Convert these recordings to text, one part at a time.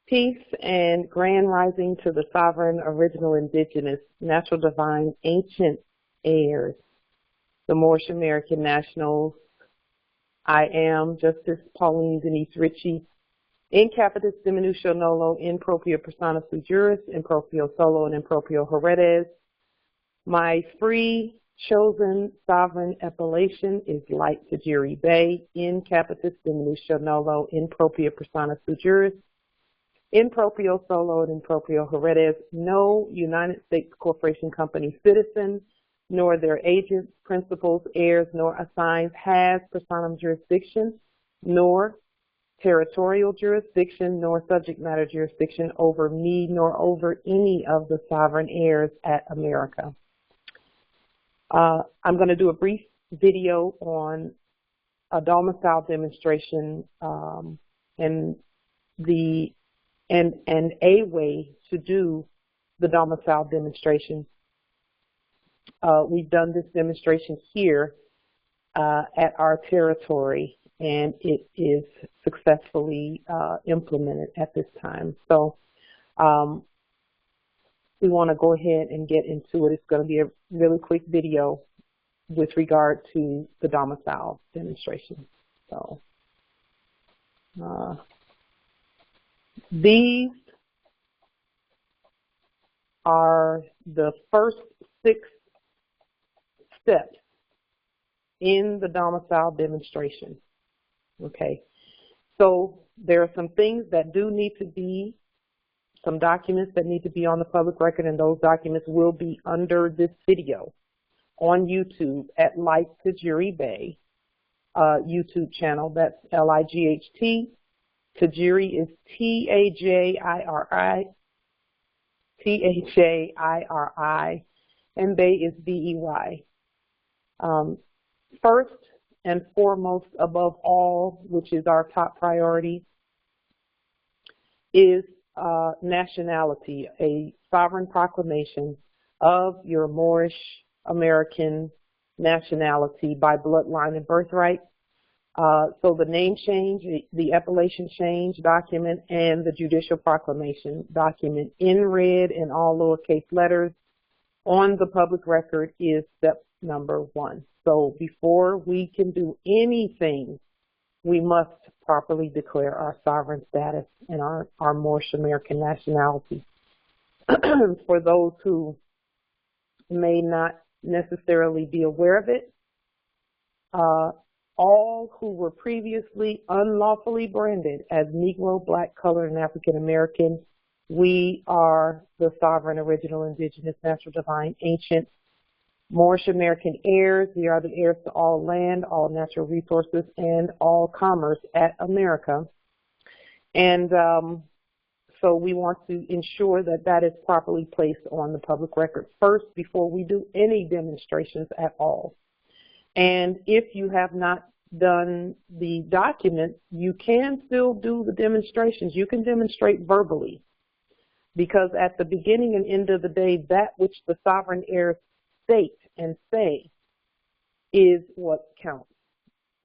Peace and grand rising to the sovereign, original, indigenous, natural, divine, ancient heirs, the Moorish American nationals. I am Justice Pauline Denise Ritchie, in capitis diminutio nolo, in proprio persona sui juris, in proprio solo, and in proprio heredes. My free chosen sovereign appellation is Light Tajiri Bay, in capitis diminutio nolo, in proprio persona sui juris, in proprio solo, and in proprio heredes. No United States Corporation Company citizen, nor their agents, principals, heirs, nor assigns has personam jurisdiction, nor territorial jurisdiction, nor subject matter jurisdiction over me, nor over any of the sovereign heirs at America. I'm going to do a brief video on a domicile demonstration and a way to do the domicile demonstration. We've done this demonstration here at our territory, and it is successfully implemented at this time. So we want to go ahead and get into it. It's going to be a really quick video with regard to the domicile demonstration. So these are the first 6 steps in the domicile demonstration. Okay, so there are some things that do need to be, some documents that need to be on the public record, and those documents will be under this video on YouTube at Light Tajiri Bay YouTube channel. That's L-I-G-H-T. Tajiri is T-A-J-I-R-I, T-H-A-I-R-I, and Bay is B-E-Y. First and foremost, above all, which is our top priority, is nationality, a sovereign proclamation of your Moorish American nationality by bloodline and birthright. So the name change, the appellation change document, and the judicial proclamation document in red in all lowercase letters on the public record is step number 1. So before we can do anything, we must properly declare our sovereign status and our Moorish American nationality. For those who may not necessarily be aware of it, all who were previously unlawfully branded as Negro, Black, Colored, and African American, we are the sovereign, original, indigenous, natural, divine, ancient, Moorish American heirs. We are the heirs to all land, all natural resources, and all commerce at America. And so we want to ensure that that is properly placed on the public record first before we do any demonstrations at all. And if you have not done the document, you can still do the demonstrations. You can demonstrate verbally, because at the beginning and end of the day, that which the sovereign heirs state and say is what counts.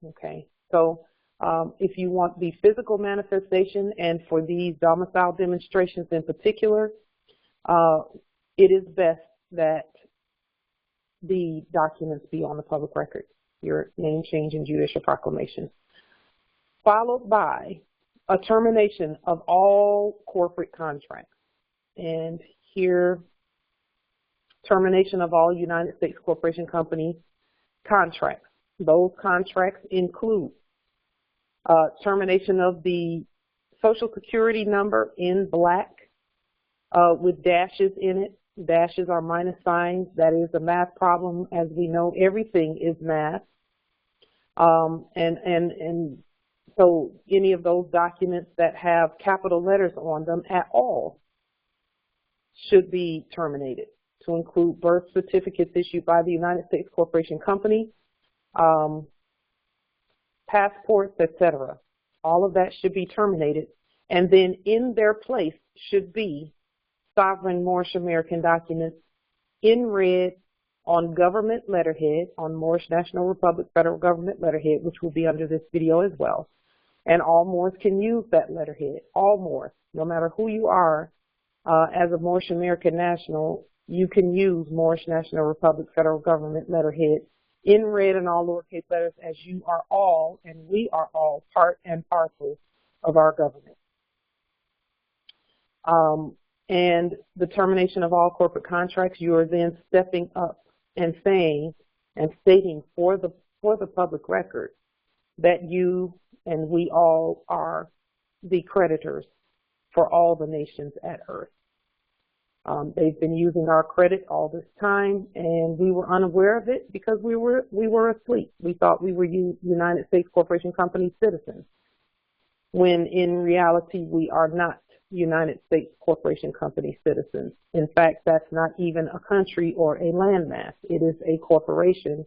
Okay, so if you want the physical manifestation, and for these domicile demonstrations in particular, it is best that the documents be on the public record, your name change and judicial proclamation, followed by a termination of all corporate contracts. And here, termination of all United States Corporation Company contracts. Those contracts include termination of the Social Security number in black with dashes in it. Dashes are minus signs. That is a math problem. As we know, everything is math. And so any of those documents that have capital letters on them at all should be terminated, to include birth certificates issued by the United States Corporation Company, passports, etc. All of that should be terminated. And then in their place should be sovereign Moorish American documents in red on government letterhead, on Moorish National Republic Federal Government letterhead, which will be under this video as well, And all Moors can use that letterhead, all Moors, no matter who you are. As a Moorish American national, you can use Moorish National Republic Federal Government letterhead in red and all lowercase letters, as you are all, and we are all, part and parcel of our government. And the termination of all corporate contracts, you are then stepping up and saying and stating for the public record that you and we all are the creditors for all the nations at earth. They've been using our credit all this time, and we were unaware of it because we were asleep. We thought we were United States Corporation Company citizens, when in reality we are not United States Corporation Company citizens. In fact, that's not even a country or a landmass. It is a corporation,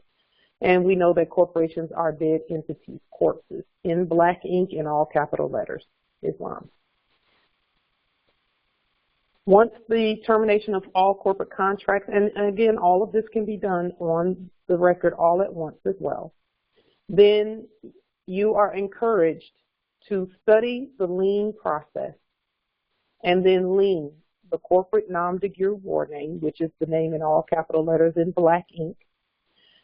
and we know that corporations are dead entities, corpses, in black ink in all capital letters, Islam. Once the termination of all corporate contracts, and again, all of this can be done on the record all at once as well, then you are encouraged to study the lien process and then lien the corporate nom de guerre war name, which is the name in all capital letters in black ink,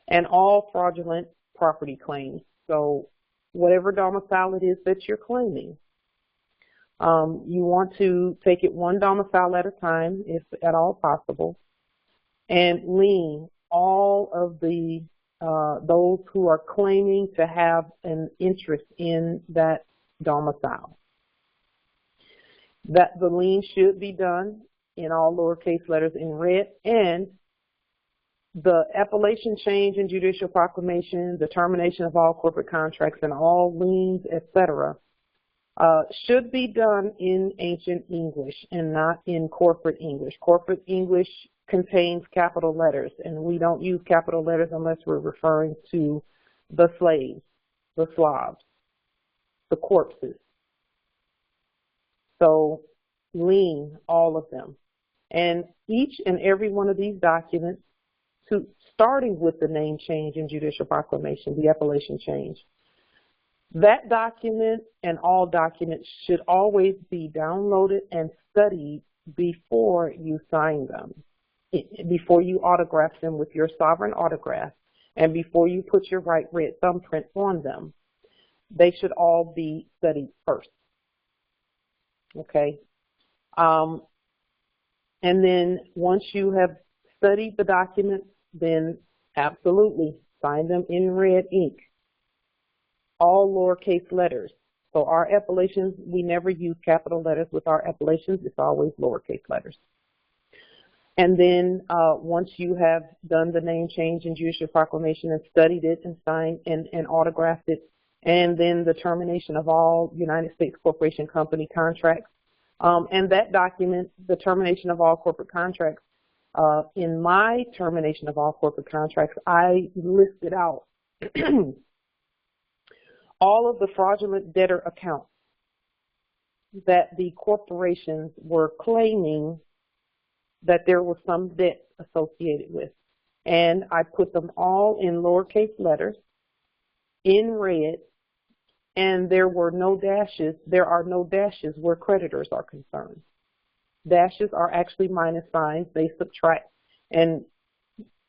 and all fraudulent property claims. So whatever domicile it is that you're claiming, you want to take it one domicile at a time, if at all possible, and lien all of the those who are claiming to have an interest in that domicile. That the lien should be done in all lowercase letters in red, and the appellation change in judicial proclamation, the termination of all corporate contracts and all liens, etc., should be done in ancient English and not in corporate English. Corporate English contains capital letters, and we don't use capital letters unless we're referring to the slaves, the Slavs, the corpses. So lien all of them. And each and every one of these documents, starting with the name change in judicial proclamation, the appellation change, that document and all documents should always be downloaded and studied before you sign them, before you autograph them with your sovereign autograph, and before you put your right red thumbprint on them. They should all be studied first. Okay? And then once you have studied the documents, then absolutely sign them in red ink. All lowercase letters. So our appellations, we never use capital letters with our appellations. It's always lowercase letters. And then once you have done the name change in judicial proclamation and studied it and signed and autographed it, and then the termination of all United States Corporation Company contracts, and that document, the termination of all corporate contracts, in my termination of all corporate contracts, I listed out all of the fraudulent debtor accounts that the corporations were claiming that there was some debt associated with. And I put them all in lowercase letters, in red, and there were no dashes. There are no dashes where creditors are concerned. Dashes are actually minus signs. They subtract, and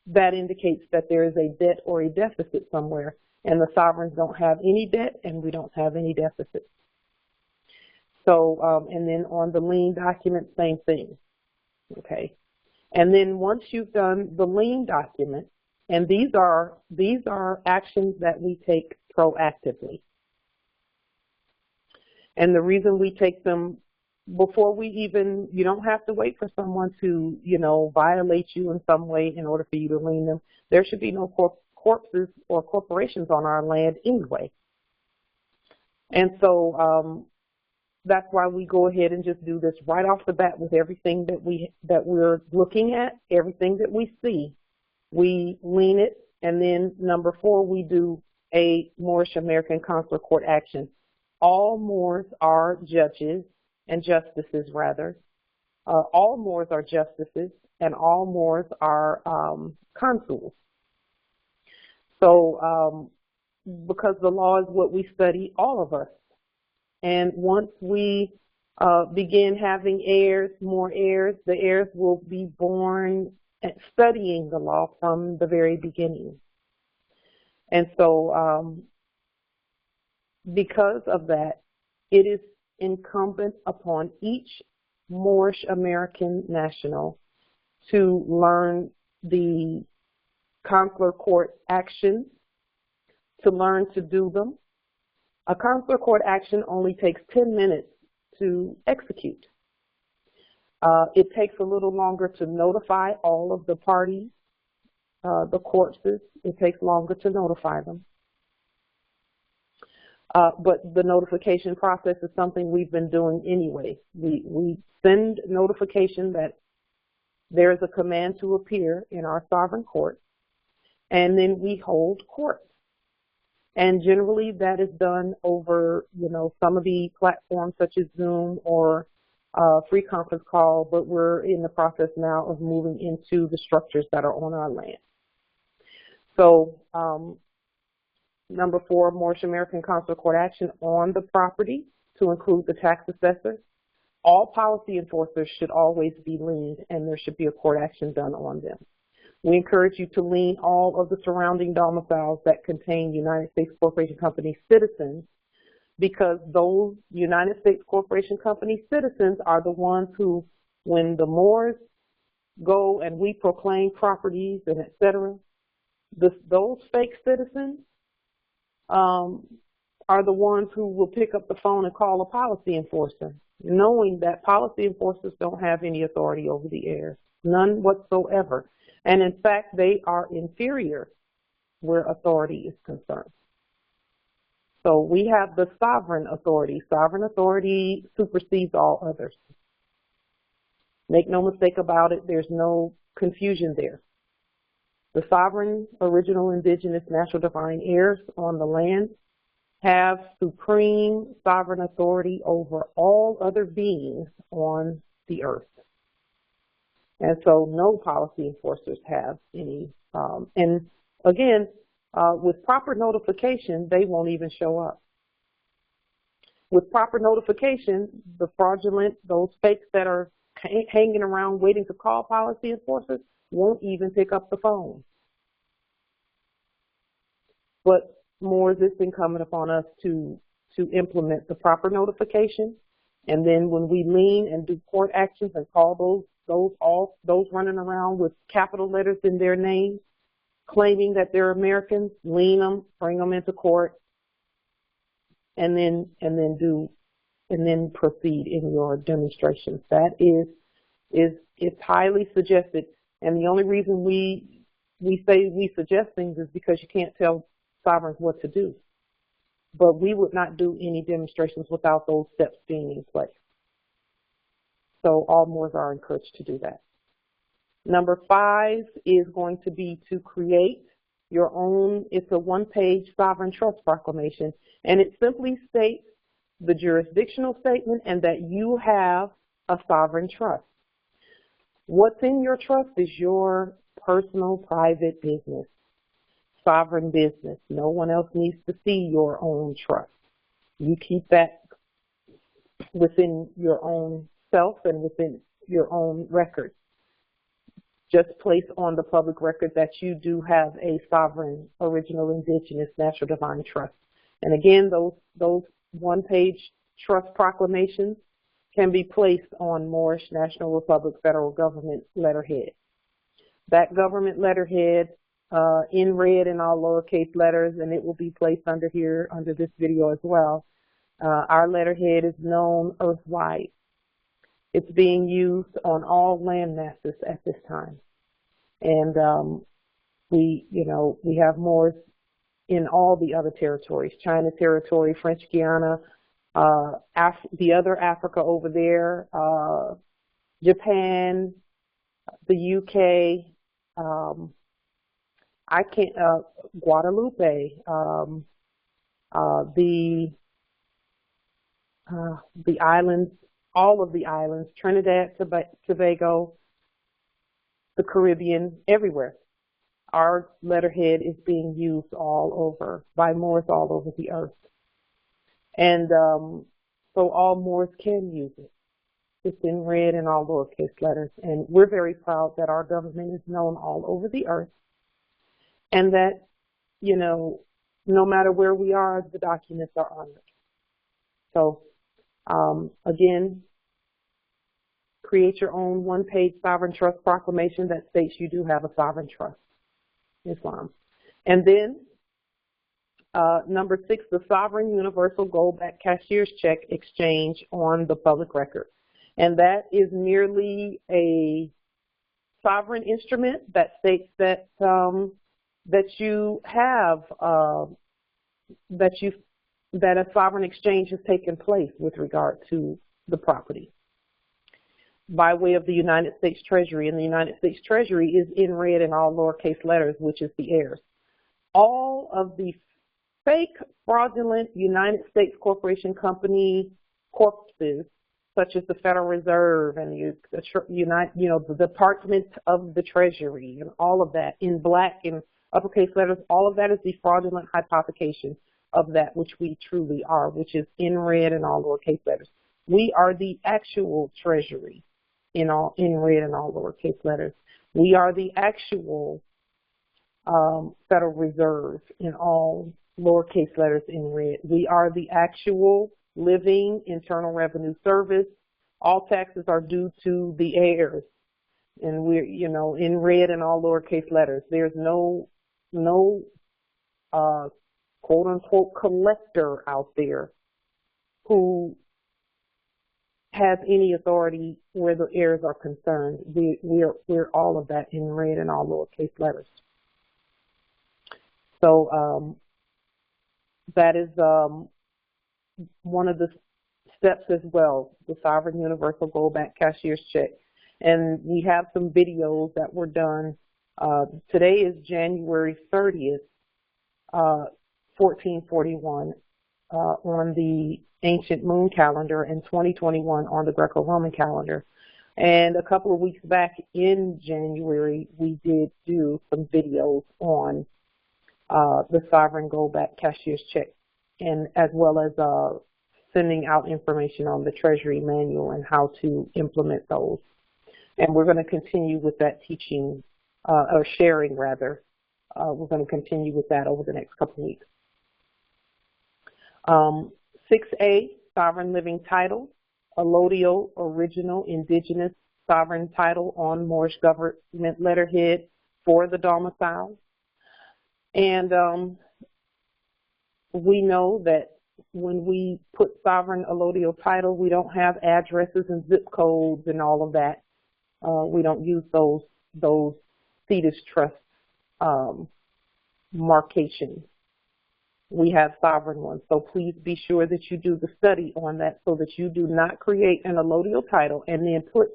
that indicates that there is a debt or a deficit somewhere. And the sovereigns don't have any debt, and we don't have any deficit. So, and then on the lien document, same thing. Okay. And then once you've done the lien document, and these are actions that we take proactively. And the reason we take them before we even, you don't have to wait for someone to, violate you in some way in order for you to lien them. There should be no corpses or corporations on our land anyway. And so that's why we go ahead and just do this right off the bat with everything that we're looking at, everything that we see. We lien it, and then number 4, we do a Moorish American consular court action. All Moors are judges and justices, rather. All Moors are justices, and all Moors are consuls. So because the law is what we study, all of us And once we begin having heirs, more heirs, the heirs will be born studying the law from the very beginning. And so because of that, it is incumbent upon each Moorish American national to learn the consular court actions, to learn to do them. A consular court action only takes 10 minutes to execute. It takes a little longer to notify all of the parties, the corpses. It takes longer to notify them. But the notification process is something we've been doing anyway. We send notification that there is a command to appear in our sovereign court, and then we hold court. And generally that is done over, some of the platforms such as Zoom or free conference call, but we're in the process now of moving into the structures that are on our land. So number 4, Moorish American consular court action on the property to include the tax assessor. All policy enforcers should always be liened, and there should be a court action done on them. We encourage you to lien all of the surrounding domiciles that contain United States Corporation Company citizens, because those United States Corporation Company citizens are the ones who, when the Moors go and we proclaim properties and et cetera, those fake citizens are the ones who will pick up the phone and call a policy enforcer, knowing that policy enforcers don't have any authority over the heirs, none whatsoever. And in fact, they are inferior where authority is concerned. So we have the sovereign authority. Sovereign authority supersedes all others. Make no mistake about it, there's no confusion there. The sovereign, original, indigenous, natural, divine heirs on the land have supreme sovereign authority over all other beings on the earth. And so no policy enforcers have any. And again, with proper notification, they won't even show up. With proper notification, the fraudulent, those fakes that are hanging around waiting to call policy enforcers won't even pick up the phone. But more is incumbent upon us to implement the proper notification. And then when we lien and do court actions and call those running around with capital letters in their names, claiming that they're Americans, lien them, bring them into court, and then proceed in your demonstrations. That is highly suggested. And the only reason we say we suggest things is because you can't tell sovereigns what to do. But we would not do any demonstrations without those steps being in place. So all Moors are encouraged to do that. Number 5 is going to be to create your own. It's a one-page sovereign trust proclamation, and it simply states the jurisdictional statement and that you have a sovereign trust. What's in your trust is your personal, private business, sovereign business. No one else needs to see your own trust. You keep that within your own self and within your own record. Just place on the public record that you do have a sovereign, original, indigenous, natural, divine trust. And again, those one-page trust proclamations can be placed on Moorish National Republic federal government letterhead. That government letterhead in red in all lowercase letters, and it will be placed under here, under this video as well. Our letterhead is known earthwide. It's being used on all land masses at this time. And we have Moors in all the other territories, China territory, French Guiana, the other Africa over there, Japan, the UK, Guadeloupe, the islands, all of the islands, Trinidad, Tobago, the Caribbean, everywhere. Our letterhead is being used all over by Moors all over the earth. And so all Moors can use it. It's in red and all lowercase letters. And we're very proud that our government is known all over the earth, and that, you know, no matter where we are, the documents are honored. So, again, create your own one-page sovereign trust proclamation that states you do have a sovereign trust, Islam. And then, number 6, the sovereign universal gold-backed cashier's check exchange on the public record. And that is merely a sovereign instrument that states that that you have that a sovereign exchange has taken place with regard to the property by way of the United States Treasury. And the United States Treasury is in red in all lowercase letters, which is the heirs. All of the fake, fraudulent United States corporation company corpses, such as the Federal Reserve and the Department of the Treasury and all of that in black and uppercase letters, all of that is the fraudulent hypothecation of that which we truly are, which is in red and all lowercase letters. We are the actual Treasury in red and all lowercase letters. We are the actual Federal Reserve in all lowercase letters in red. We are the actual living Internal Revenue Service. All taxes are due to the heirs, and we're, you know, in red and all lowercase letters. There's no quote unquote collector out there who has any authority where the heirs are concerned. We're all of that in red and all lowercase letters. So that is one of the steps as well, the sovereign universal gold-backed cashier's check. And we have some videos that were done. Today is January 30th, 1441 on the ancient moon calendar, and 2021 on the Greco-Roman calendar. And a couple of weeks back in January, we did do some videos on the sovereign gold-backed cashier's check, and as well as sending out information on the Treasury manual and how to implement those. And we're going to continue with that teaching, or sharing rather. We're going to continue with that over the next couple of weeks. 6A, sovereign living title, allodial, original, indigenous sovereign title on Moorish government letterhead for the domicile. And we know that when we put sovereign allodial title, we don't have addresses and zip codes and all of that. We don't use those Cetus Trust markations. We have sovereign ones. So please be sure that you do the study on that so that you do not create an allodial title and then put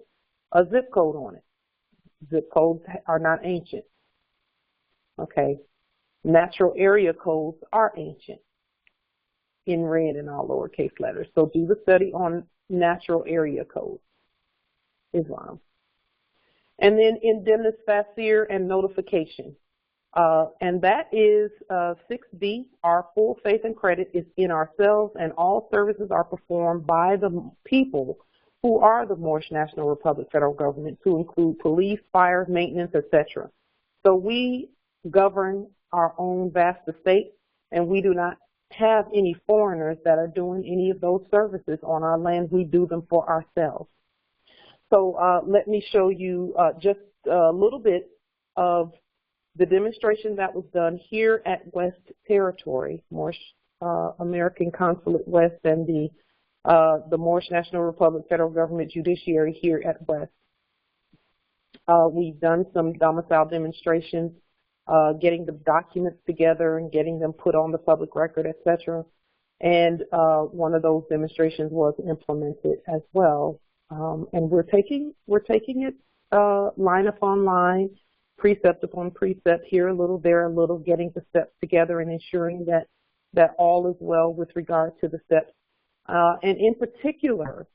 a zip code on it. Zip codes are not ancient. Okay. Natural area codes are ancient in red and all lowercase letters. So do the study on natural area codes, Islam. And then indemnis facere and notification. And that is 6B. Our full faith and credit is in ourselves, and all services are performed by the people who are the Moorish National Republic federal government, to include police, fire, maintenance, etc. So we govern our own vast estate, and we do not have any foreigners that are doing any of those services on our land. We do them for ourselves. So let me show you just a little bit of the demonstration that was done here at West Territory, Moorish American Consulate West, and the Moorish National Republic Federal Government Judiciary here at West. We've done some domicile demonstrations, getting the documents together and getting them put on the public record, etc. And one of those demonstrations was implemented as well. And we're taking it line upon line, precept upon precept, here a little, there a little, getting the steps together and ensuring that all is well with regard to the steps. And in particular,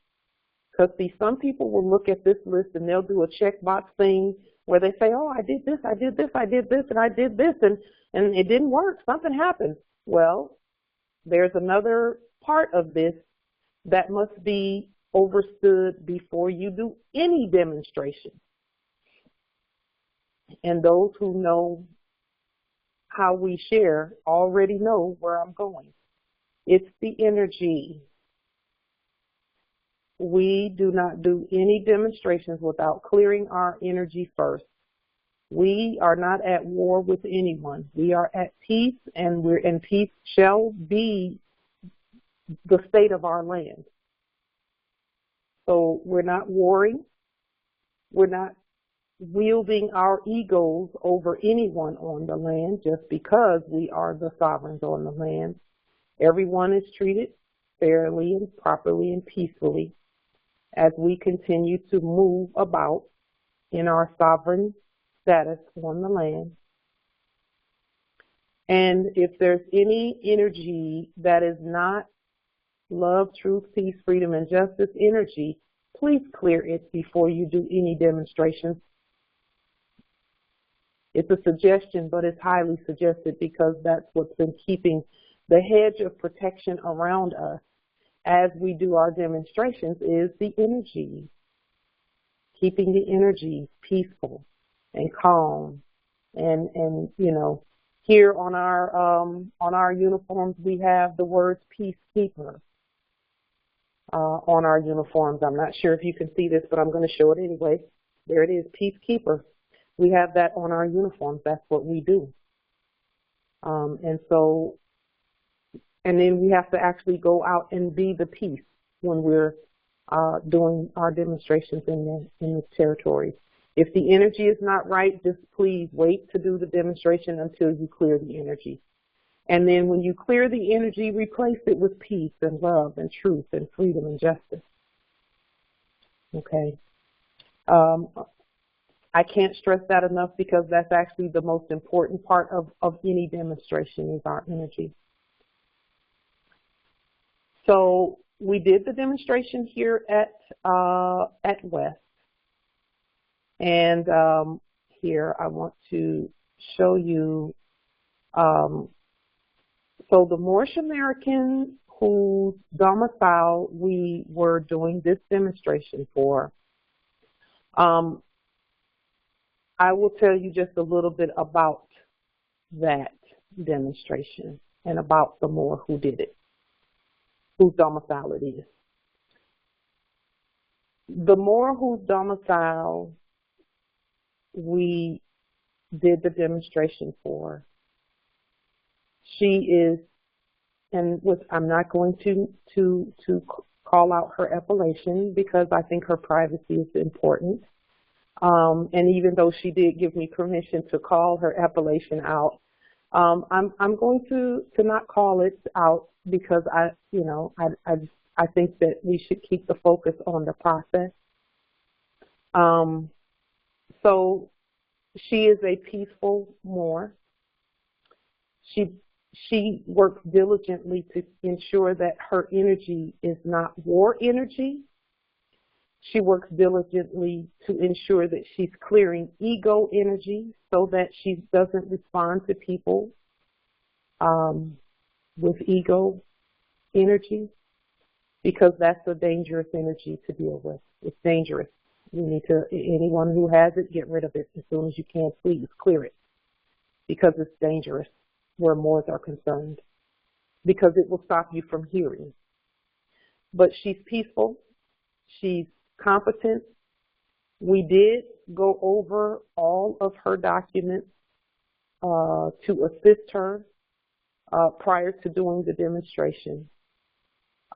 because some people will look at this list and they'll do a checkbox thing where they say, oh, I did this, I did this, I did this, and I did this, and it didn't work. Something happened. Well, there's another part of this that must be understood before you do any demonstration. And those who know how we share already know where I'm going. It's the energy. We do not do any demonstrations without clearing our energy first. We are not at war with anyone. We are at peace, and peace shall be the state of our land. So we're not warring. We're not wielding our egos over anyone on the land just because we are the sovereigns on the land. Everyone is treated fairly and properly and peacefully as we continue to move about in our sovereign status on the land. And if there's any energy that is not love, truth, peace, freedom, and justice energy, please clear it before you do any demonstrations. It's a suggestion, but it's highly suggested because that's what's been keeping the hedge of protection around us as we do our demonstrations is the energy. Keeping the energy peaceful and calm. And you know, here on our uniforms we have the words peacekeeper on our uniforms. I'm not sure if you can see this, but I'm going to show it anyway. There it is, peacekeeper. We have that on our uniforms. That's what we do. And then we have to actually go out and be the peace when we're doing our demonstrations in the territories. If the energy is not right, just please wait to do the demonstration until you clear the energy. And then when you clear the energy, replace it with peace and love and truth and freedom and justice. Okay. I can't stress that enough because that's actually the most important part of any demonstration is our energy. So we did the demonstration here at West. And here I want to show you, so the Moorish American whose domicile we were doing this demonstration for, I will tell you just a little bit about that demonstration and about the Moor who did it, whose domicile it is. The Moor whose domicile we did the demonstration for, she is, and I'm not going to call out her appellation because I think her privacy is important. And even though she did give me permission to call her appellation out, I'm going to not call it out because I think that we should keep the focus on the process. So she is a peaceful Moor. She works diligently to ensure that her energy is not war energy. She works diligently to ensure that she's clearing ego energy so that she doesn't respond to people with ego energy, because that's a dangerous energy to deal with. It's dangerous. You need to, anyone who has it, get rid of it as soon as you can. Please clear it because it's dangerous where Moors are concerned, because it will stop you from hearing. But she's peaceful. She's competent. We did go over all of her documents to assist her prior to doing the demonstration.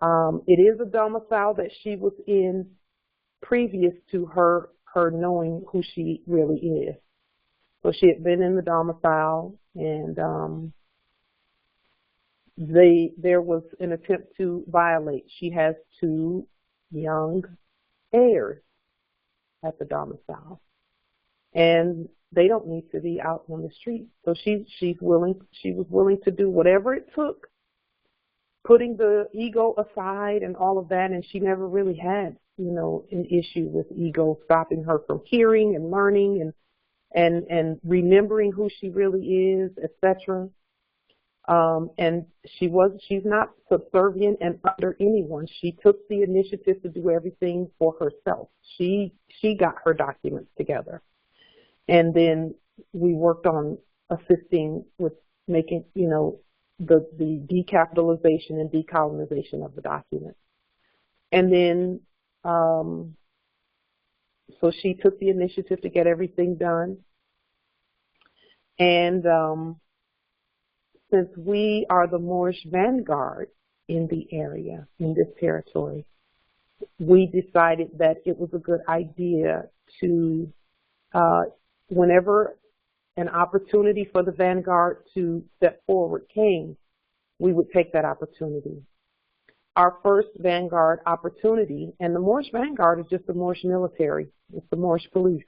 It is a domicile that she was in previous to her knowing who she really is. So she had been in the domicile, and there was an attempt to violate. She has 2 young heirs at the domicile, and they don't need to be out on the street. So she was willing to do whatever it took, putting the ego aside and all of that, and she never really had, an issue with ego stopping her from hearing and learning and remembering who she really is, etc. And she's not subservient and under anyone. She took the initiative to do everything for herself. She got her documents together. And then we worked on assisting with making, the decapitalization and decolonization of the documents. And then, so she took the initiative to get everything done. And since we are the Moorish vanguard in the area, in this territory, we decided that it was a good idea to, whenever an opportunity for the vanguard to step forward came, we would take that opportunity. Our first vanguard opportunity, and the Moorish vanguard is just the Moorish military, it's the Moorish police,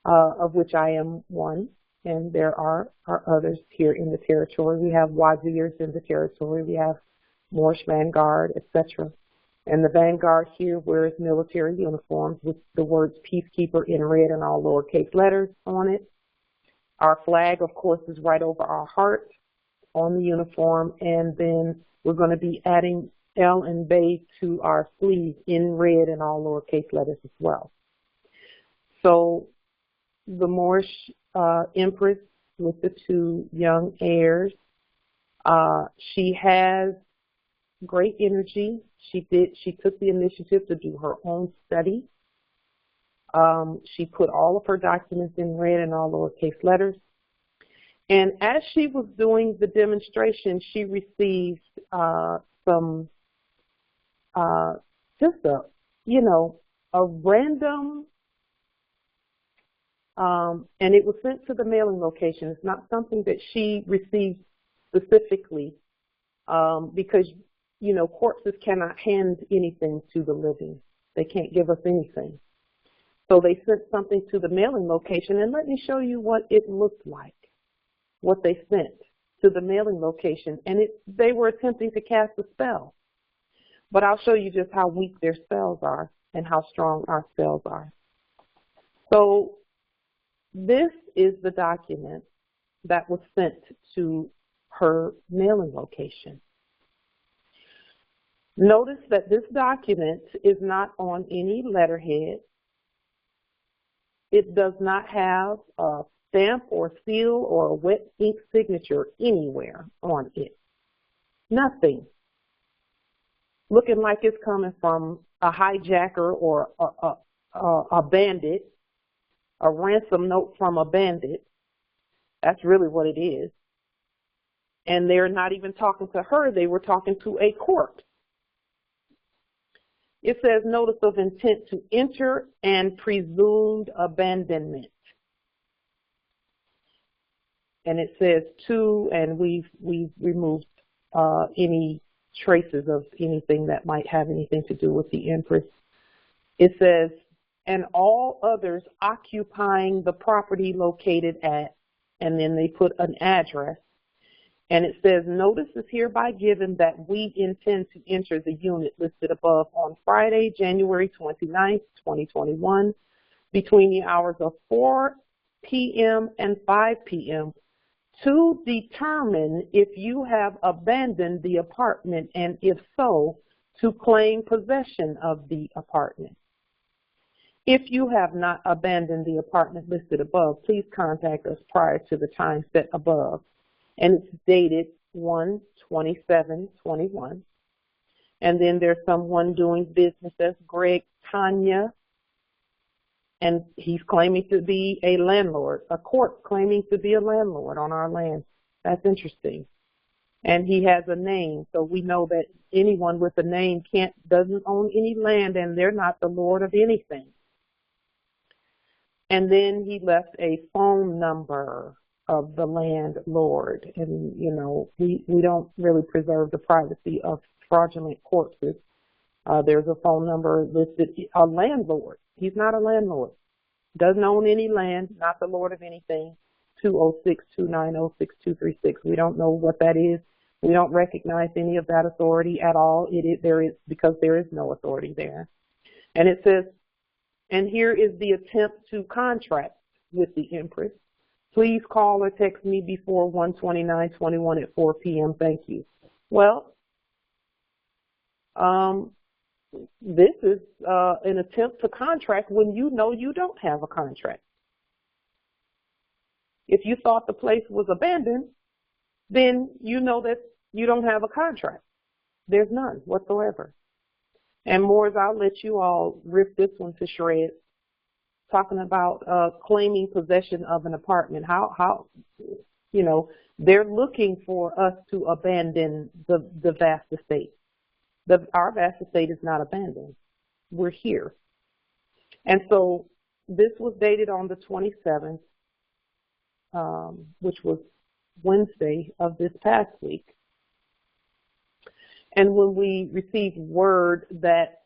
of which I am one, and there are others here in the territory. We have wazirs in the territory, we have Moorish vanguard, etc. And the vanguard here wears military uniforms with the words peacekeeper in red and all lowercase letters on it. Our flag, of course, is right over our heart on the uniform, and then we're going to be adding L and Bay to our sleeve in red and all lowercase letters as well. So the Moorish Empress with the two young heirs, she has great energy. She took the initiative to do her own study. She put all of her documents in red and all lowercase letters. And as she was doing the demonstration, she received some, just a random, and it was sent to the mailing location. It's not something that she received specifically, because, corpses cannot hand anything to the living. They can't give us anything. So they sent something to the mailing location, and let me show you what it looked like, what they sent to the mailing location. And they were attempting to cast a spell. But I'll show you just how weak their spells are and how strong our spells are. So this is the document that was sent to her mailing location. Notice that this document is not on any letterhead. It does not have a stamp or seal or a wet ink signature anywhere on it. Nothing. Looking like it's coming from a hijacker or a bandit, a ransom note from a bandit. That's really what it is. And they're not even talking to her. They were talking to a court. It says notice of intent to enter and presumed abandonment. And it says to, and we've removed any traces of anything that might have anything to do with the Empress. It says, and all others occupying the property located at, and then they put an address. And it says, notice is hereby given that we intend to enter the unit listed above on Friday, January 29th, 2021, between the hours of 4 p.m. and 5 p.m. to determine if you have abandoned the apartment, and if so, to claim possession of the apartment. If you have not abandoned the apartment listed above, please contact us prior to the time set above. And it's dated 1/27/21. And then there's someone doing business as Greg Tanya, and he's claiming to be a landlord, a court claiming to be a landlord on our land. That's interesting. And he has a name, so we know that anyone with a name doesn't own any land, and they're not the lord of anything. And then he left a phone number of the landlord. And, we don't really preserve the privacy of fraudulent corpses. There's a phone number listed, a landlord. He's not a landlord. Doesn't own any land, not the lord of anything. 206-290-6236. We don't know what that is. We don't recognize any of that authority at all. Because there is no authority there. And it says, and here is the attempt to contract with the Empress Please call or text me before 1/29/21 at 4 p.m. Thank you. Well, this is an attempt to contract when you know you don't have a contract. If you thought the place was abandoned, then you know that you don't have a contract. There's none whatsoever. And Moors, I'll let you all rip this one to shreds, talking about claiming possession of an apartment. How you know, they're looking for us to abandon the vast estate. Our vast estate is not abandoned. We're here. And so this was dated on the 27th, which was Wednesday of this past week. And when we received word that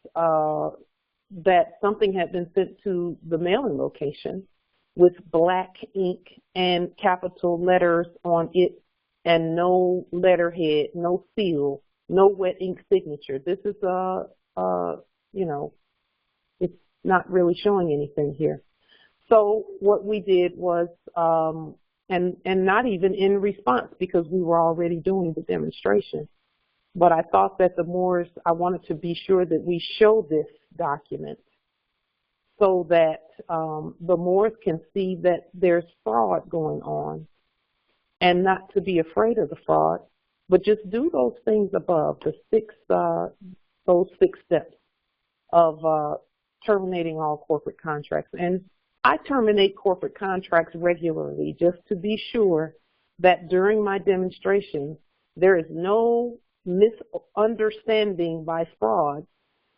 that something had been sent to the mailing location with black ink and capital letters on it and no letterhead, no seal, no wet ink signature. This is you know, it's not really showing anything here. So what we did was, and not even in response because we were already doing the demonstration, but I thought that the Moors, I wanted to be sure that we show this document so that the Moors can see that there's fraud going on and not to be afraid of the fraud, but just do those things above, those 6 steps of terminating all corporate contracts. And I terminate corporate contracts regularly just to be sure that during my demonstration there is no misunderstanding by fraud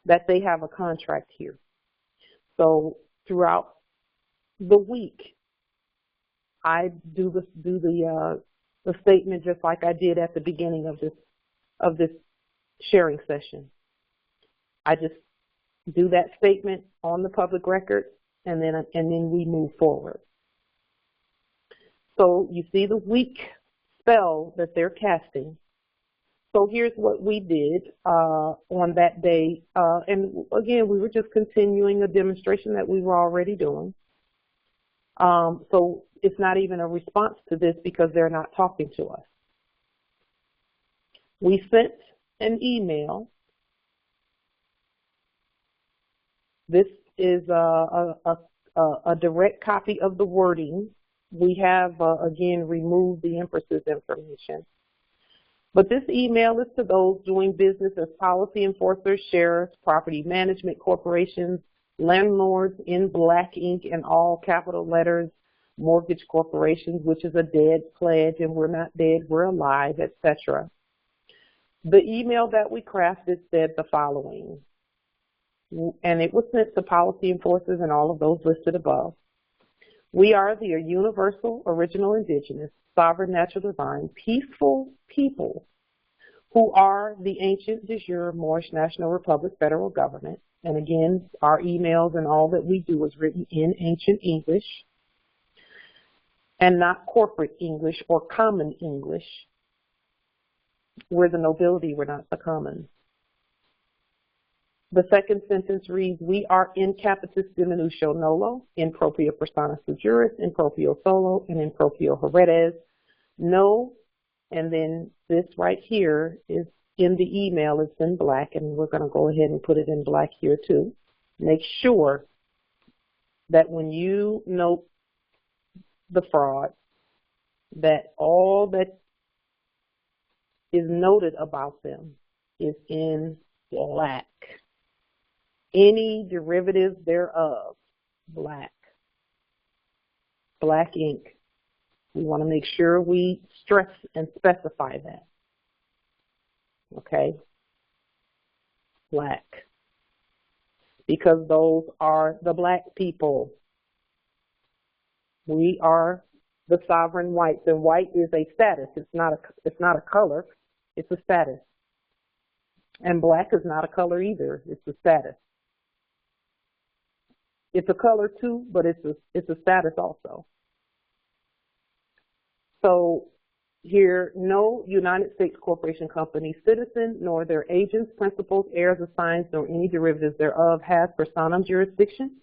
that they have a contract here. So throughout the week, I do the statement just like I did at the beginning of this sharing session. I just do that statement on the public record, and then we move forward. So you see the weak spell that they're casting. So here's what we did on that day. And again, we were just continuing a demonstration that we were already doing. So it's not even a response to this because they're not talking to us. We sent an email. This is a direct copy of the wording. We have, again, removed the empress's information. But this email is to those doing business as policy enforcers, sheriffs, property management corporations, landlords in black ink and all capital letters, mortgage corporations, which is a dead pledge, and we're not dead, we're alive, etc. The email that we crafted said the following, and it was sent to policy enforcers and all of those listed above. We are the universal, original, indigenous, sovereign, natural, divine, peaceful people who are the ancient de jure Moorish National Republic federal government. And again, our emails and all that we do is written in ancient English and not corporate English or common English. We're the nobility, we're not the commons. The second sentence reads, we are in capitis diminutio nolo, in propria persona sui juris, in proprio solo, and in proprio heredes. No, and then this right here is in the email, it's in black, and we're going to go ahead and put it in black here too. Make sure that when you note the fraud, that all that is noted about them is in black. Any derivatives thereof, black. Black ink. We want to make sure we stress and specify that. Okay? Black. Because those are the black people. We are the sovereign whites, and white is a status. It's not a color. It's a status. And black is not a color either. It's a status. It's a color too, but it's a status also. So here, no United States corporation, company, citizen, nor their agents, principals, heirs, assigns, nor any derivatives thereof has personam jurisdiction,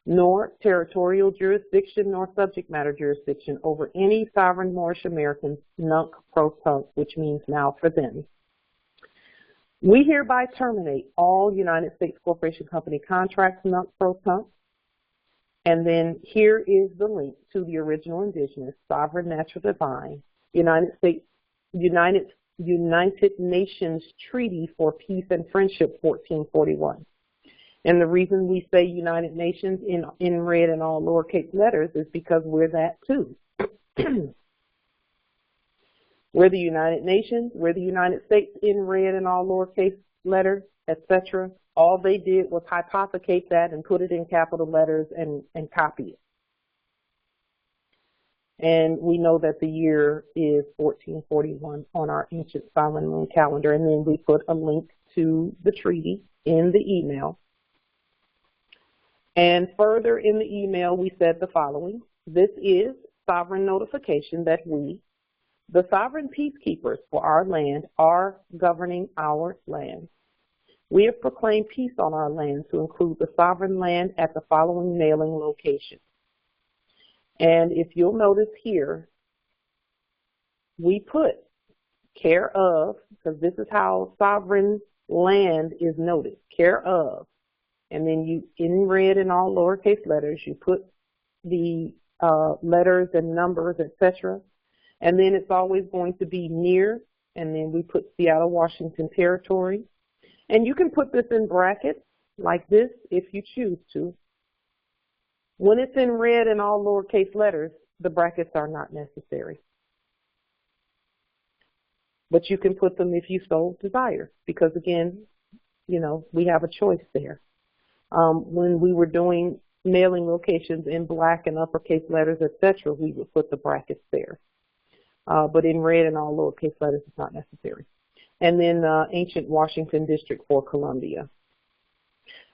nor territorial jurisdiction nor subject matter jurisdiction over any sovereign Moorish Americans nunc pro tunc, which means now for them. We hereby terminate all United States Corporation Company contracts nunc pro tunc. And then here is the link to the original indigenous, sovereign, natural, divine, United Nations Treaty for Peace and Friendship, 1441. And the reason we say United Nations in red and all lowercase letters is because we're that too. We're the United Nations, we're the United States in red and all lowercase letters, etc. All they did was hypothecate that and put it in capital letters and copy it. And we know that the year is 1441 on our ancient sovereign moon calendar. And then we put a link to the treaty in the email. And further in the email, we said the following. This is sovereign notification that we, the sovereign peacekeepers for our land, are governing our land. We have proclaimed peace on our land to include the sovereign land at the following mailing location. And if you'll notice here, we put care of, because this is how sovereign land is noted, care of. And then you, in red and all lowercase letters, you put the letters and numbers, etc. And then it's always going to be near, and then we put Seattle, Washington Territory. And you can put this in brackets like this if you choose to. When it's in red and all lowercase letters, the brackets are not necessary. But you can put them if you so desire, because again, you know, we have a choice there. When we were doing mailing locations in black and uppercase letters, etc., we would put the brackets there. But in red and all lowercase letters, it's not necessary. And then ancient Washington District for Columbia.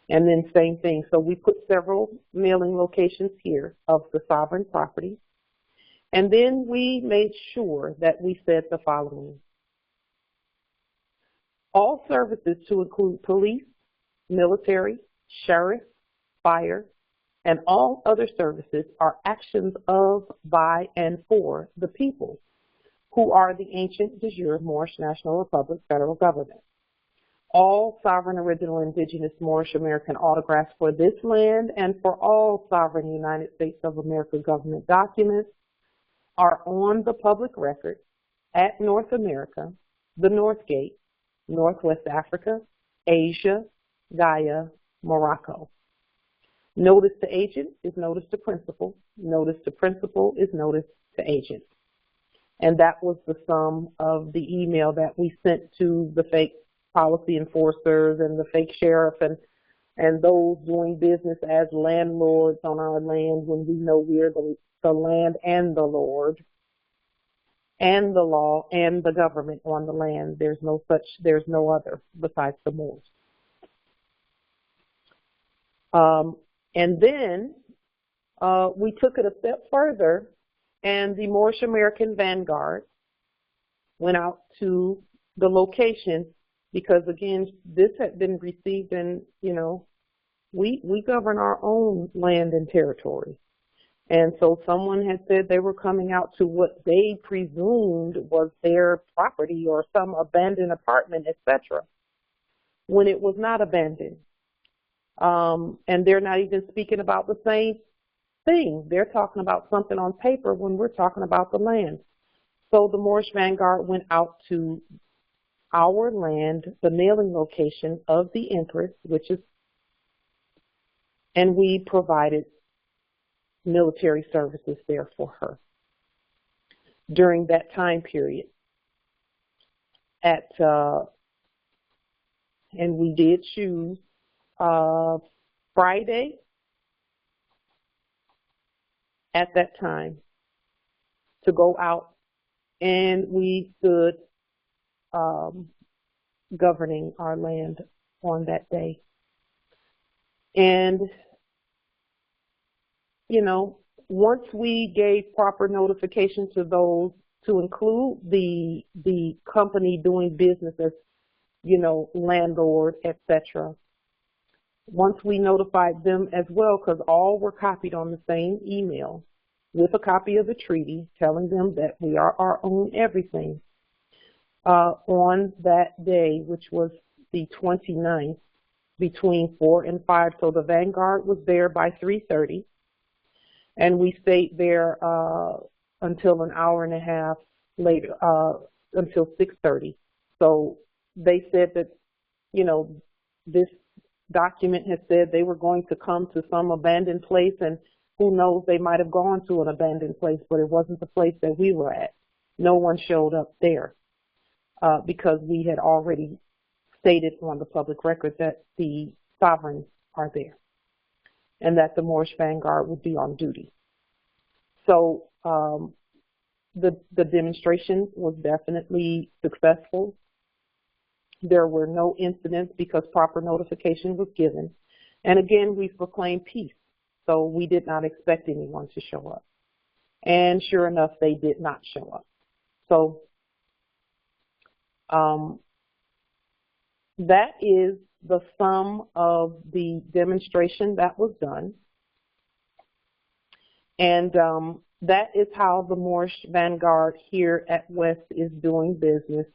And then same thing. So we put several mailing locations here of the sovereign property. And then we made sure that we said the following. All services to include police, military, sheriff, fire, and all other services are actions of, by, and for the people, who are the ancient de jure Moorish National Republic federal government. All sovereign original indigenous Moorish American autographs for this land and for all sovereign United States of America government documents are on the public record at North America, the North Gate, Northwest Africa, Asia, Gaia, Morocco. Notice to agent is notice to principal. Notice to principal is notice to agent. And that was the sum of the email that we sent to the fake policy enforcers and the fake sheriff and those doing business as landlords on our land when we know we're the land and the Lord and the law and the government on the land. There's no other besides the Moors. And then we took it a step further, and the Moorish American Vanguard went out to the location because, again, this had been received in, you know, we govern our own land and territory. And so someone had said they were coming out to what they presumed was their property or some abandoned apartment, etc., when it was not abandoned. And they're not even speaking about the same thing. They're talking about something on paper when we're talking about the land. So the Moorish Vanguard went out to our land, the mailing location of the Empress, and we provided military services there for her during that time period. And we did choose Friday at that time to go out, and we stood governing our land on that day. And, you know, once we gave proper notification to those to include the company doing business as, you know, landlord, etc., once we notified them as well, because all were copied on the same email with a copy of the treaty telling them that we are our own everything, on that day, which was the 29th, between 4 and 5. So the vanguard was there by 3:30, and we stayed there until an hour and a half later, until 6:30. So they said that, you know, this document had said they were going to come to some abandoned place, and who knows, they might have gone to an abandoned place, but it wasn't the place that we were at. No one showed up there because we had already stated on the public record that the sovereigns are there and that the Moorish vanguard would be on duty. So the demonstration was definitely successful. There were no incidents because proper notification was given. And again, we proclaimed peace. So we did not expect anyone to show up. And sure enough, they did not show up. So that is the sum of the demonstration that was done. And that is how the Moorish vanguard here at West is doing business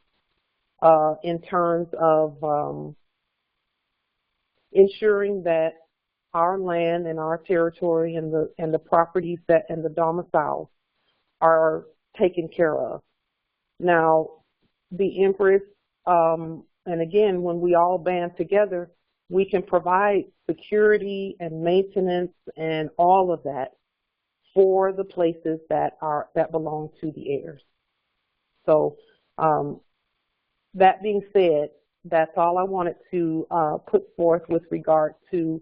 in terms of ensuring that our land and our territory and the properties that and the domiciles are taken care of. Now, the Empress, and again, when we all band together, we can provide security and maintenance and all of that for the places that belong to the heirs. So that being said, that's all I wanted to put forth with regard to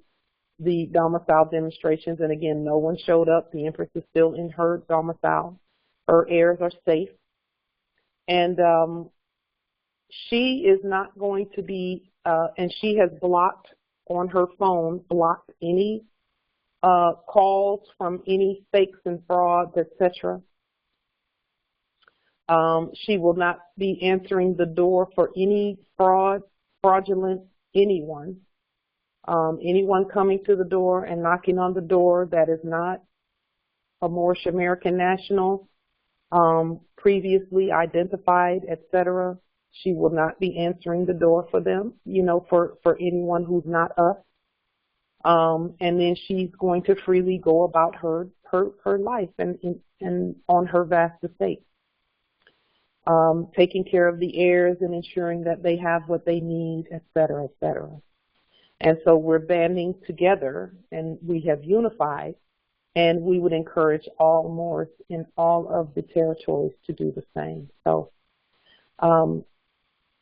the domicile demonstrations. And again, no one showed up. The Empress is still in her domicile. Her heirs are safe. And she is not going to be, and she has blocked on her phone, blocked any calls from any fakes and frauds, etc. She will not be answering the door for any fraudulent anyone. Anyone coming to the door and knocking on the door that is not a Moorish American national, previously identified, etc. She will not be answering the door for them, you know, for anyone who's not us. And then she's going to freely go about her life and on her vast estate, taking care of the heirs and ensuring that they have what they need, et cetera, et cetera. And so we're banding together and we have unified, and we would encourage all Moors in all of the territories to do the same. So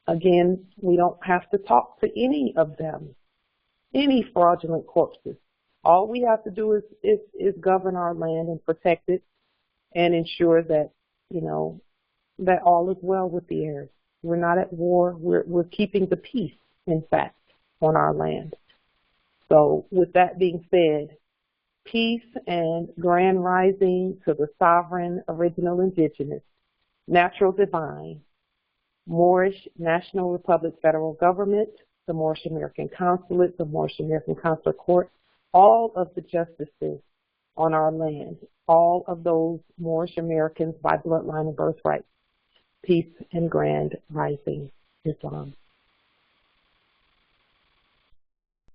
again, we don't have to talk to any of them, any fraudulent corpses. All we have to do is govern our land and protect it and ensure that, you know, that all is well with the heirs. We're not at war. We're keeping the peace, in fact, on our land. So with that being said, peace and grand rising to the sovereign, original, indigenous, natural, divine, Moorish National Republic Federal Government, the Moorish American Consulate, the Moorish American Consular Court, all of the justices on our land, all of those Moorish Americans by bloodline and birthright. Peace and grand rising, Islam.